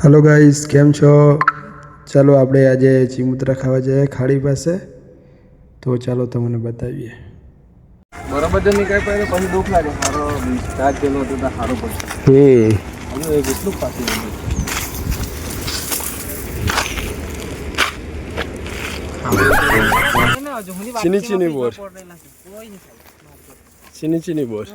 Hello guys केम छो। चलो આપણે આજે ચીમુતરા ખાવા જઈએ ખાડી પાસે, તો ચાલો તમને બતાવીએ। બરાબર તો નીકળે પડે પછી દુઃખ લાગે, મારો સ્ટાર્ટ જેલો હતો તો સારું પડશે। હવે એ કેટલું પાછું ચીની ચીની બોર, ચીની ચીની બોર।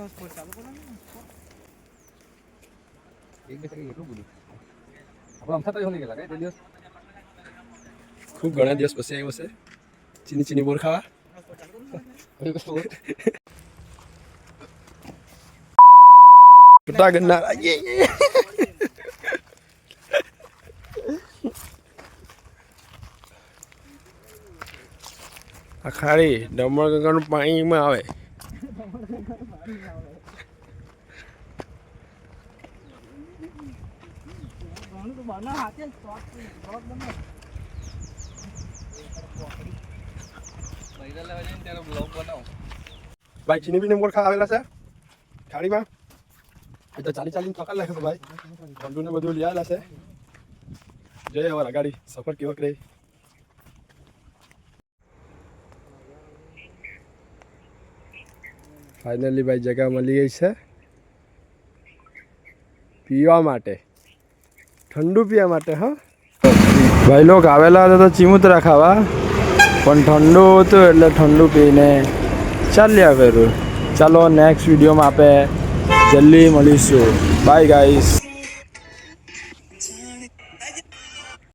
ખૂબ ઘણા દિવસ પછી આવ્યો છે ચીની ચીની બોર ખાવા। છૂટા ગન્ના આ ખાડી દમણગંગાનું પાણીમાં આવે। ભાઈ ચીની બીની બોર ખાવા આવેલા છે ખાડીમાં, એ તો ચાલી ચાલીને ચોકા લાગે છે ભાઈ। ઠંડુ ને બધું લઈ આવેલા છે। જય હવે ગાડી સફર કેવો રહી। ફાઇનલી ભાઈ જગ્યા મળી ગઈ છે પીવા માટે, ઠંડુ પીવા માટે। હા ભાઈ લોકો આવેલા હતા તો ચીમુતરા ખાવા, પણ ઠંડુ હતું એટલે ઠંડુ પીને ચાલ્યા કર્યું। ચાલો નેક્સ્ટ વિડીયોમાં આપણે જલ્દી મળીશું। Bye guys.